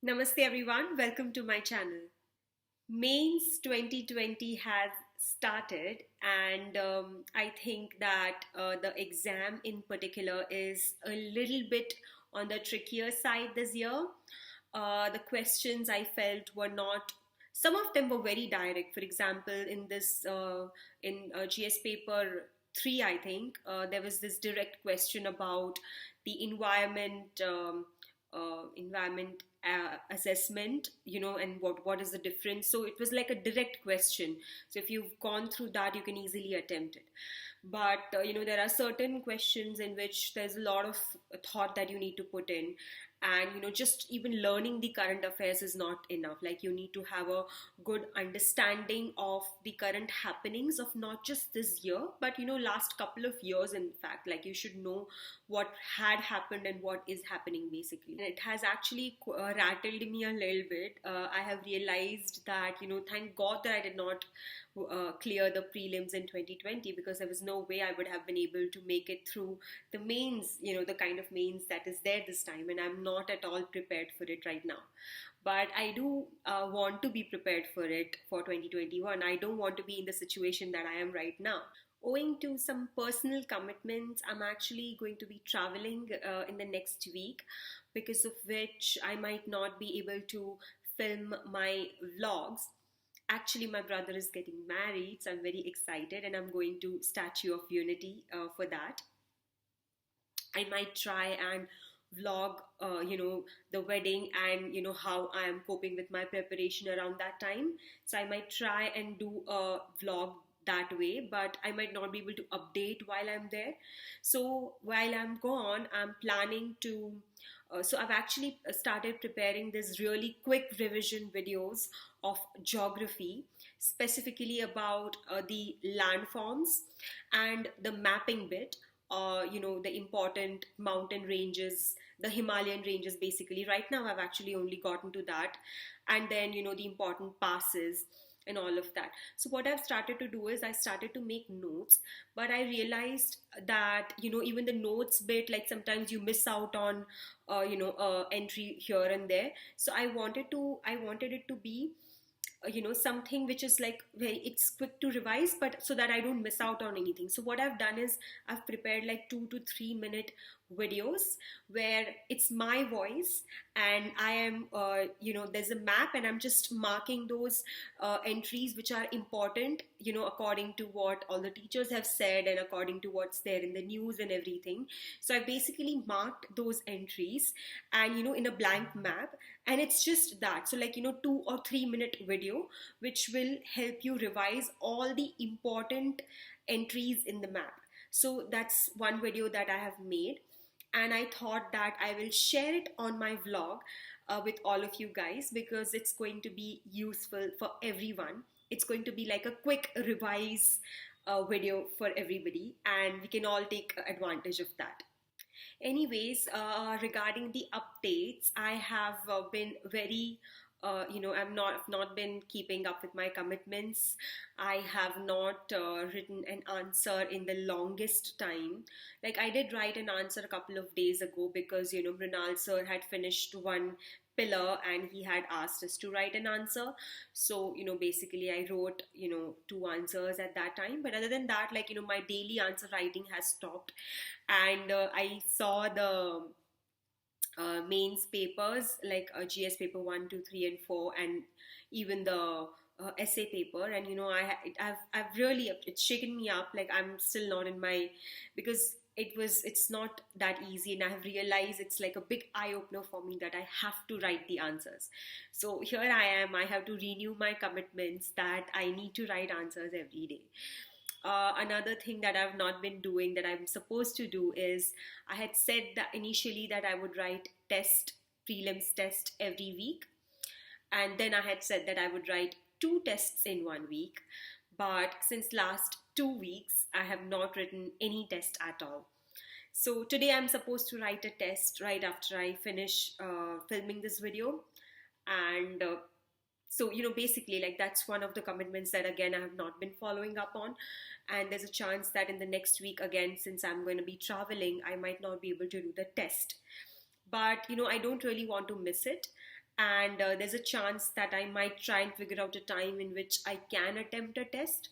Namaste everyone, welcome to my channel. Mains 2020 has started, and I think that the exam in particular is a little bit on the trickier side this year. The questions I felt were not, some of them were very direct. For example, in this, in GS paper 3, I think, there was this direct question about the environment assessment, and what is the difference. So it was like a direct question, so if you've gone through that you can easily attempt it. But there are certain questions in which there's a lot of thought that you need to put in, and just even learning the current affairs is not enough. Like, you need to have a good understanding of the current happenings of not just this year, but last couple of years. In fact, like, you should know what had happened and what is happening basically. And it has actually rattled me a little bit. I have realized that, thank God that I did not clear the prelims in 2020, because there was no way I would have been able to make it through the mains, the kind of mains that is there this time, and I'm not at all prepared for it right now. But I do want to be prepared for it for 2021. I don't want to be in the situation that I am right now. Owing to some personal commitments, I'm actually going to be traveling in the next week, because of which I might not be able to film my vlogs. Actually, my brother is getting married, so I'm very excited, and I'm going to Statue of Unity for that. I might try and vlog, the wedding, and how I am coping with my preparation around that time. So I might try and do a vlog that way, but I might not be able to update while I'm there. So while I'm gone, I'm planning to. So I've actually started preparing this really quick revision videos of geography, specifically about the landforms and the mapping bit, the important mountain ranges, the Himalayan ranges basically. Right now, I've actually only gotten to that. And then, the important passes and all of that. So what I've started to do is I started to make notes, but I realized that, even the notes bit, like, sometimes you miss out on, entry here and there. So I wanted it to be something which is like very, it's quick to revise, but so that I don't miss out on anything. So what I've done is I've prepared like 2 to 3 minute videos where it's my voice, and I am there's a map, and I'm just marking those entries which are important, according to what all the teachers have said and according to what's there in the news and everything. So I basically marked those entries, and in a blank map, and it's just that. So, like, 2 or 3 minute video which will help you revise all the important entries in the map. So that's one video that I have made, and I thought that I will share it on my vlog with all of you guys, because it's going to be useful for everyone. It's going to be like a quick revise video for everybody, and we can all take advantage of that. Anyways, regarding the updates, I have been very, I've not been keeping up with my commitments. I have not written an answer in the longest time. Like, I did write an answer a couple of days ago, because Mrinal sir had finished one pillar and he had asked us to write an answer. So basically I wrote two answers at that time. But other than that, like, my daily answer writing has stopped, and I saw the mains papers, like GS paper 1, 2, 3, and 4, and even the essay paper. And I've really, it's shaken me up. Like, I'm still not in my, because it's not that easy, and I have realized it's like a big eye opener for me that I have to write the answers. So here I am, I have to renew my commitments that I need to write answers every day. Another thing that I've not been doing that I'm supposed to do is, I had said that initially that I would write prelims test every week, and then I had said that I would write two tests in one week. But since last 2 weeks, I have not written any test at all. So today I'm supposed to write a test right after I finish filming this video, and so basically, like, that's one of the commitments that again I have not been following up on. And there's a chance that in the next week, again, since I'm going to be traveling, I might not be able to do the test. But I don't really want to miss it, and there's a chance that I might try and figure out a time in which I can attempt a test.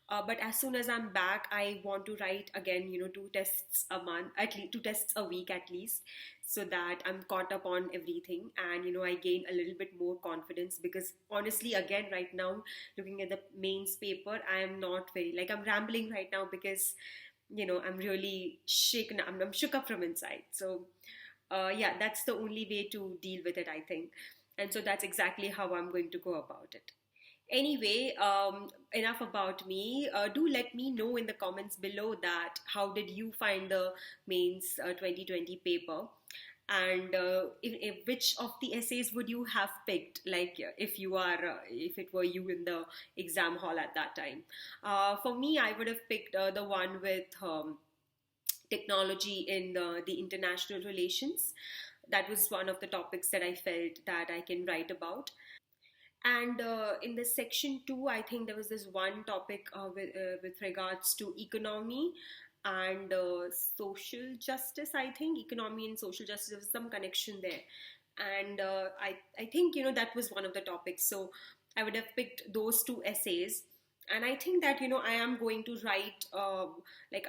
But as soon as I'm back, I want to write again, 2 tests a month, at least 2 tests a week at least, so that I'm caught up on everything, and I gain a little bit more confidence. Because honestly, again, right now, looking at the mains paper, I am not very, like, I'm rambling right now because I'm really shaken. I'm shook up from inside. So yeah, that's the only way to deal with it, I think. And so that's exactly how I'm going to go about it. Anyway, enough about me. Do let me know in the comments below that how did you find the mains 2020 paper, and which of the essays would you have picked, like if it were you in the exam hall at that time. For me, I would have picked the one with technology in the international relations. That was one of the topics that I felt that I can write about. And in the section 2, I think there was this one topic with regards to economy and social justice. I think economy and social justice, there was some connection there. And I think, that was one of the topics. So I would have picked those 2 essays. And I think that, I am going to write,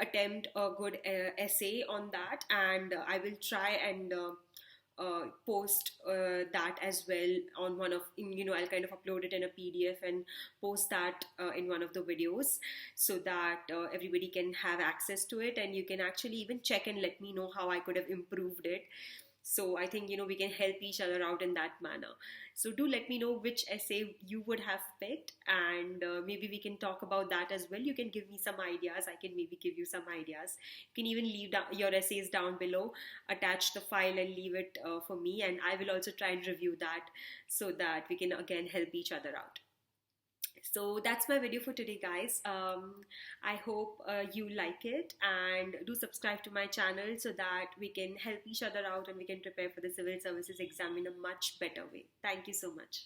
attempt a good essay on that. And I will try and post that as well on one of, I'll kind of upload it in a PDF and post that in one of the videos, so that everybody can have access to it, and you can actually even check and let me know how I could have improved it. So I think, we can help each other out in that manner. So do let me know which essay you would have picked, and maybe we can talk about that as well. You can give me some ideas. I can maybe give you some ideas. You can even leave down your essays down below, attach the file and leave it for me, and I will also try and review that, so that we can again help each other out. So that's my video for today, guys. I hope you like it, and do subscribe to my channel so that we can help each other out and we can prepare for the civil services exam in a much better way. Thank you so much.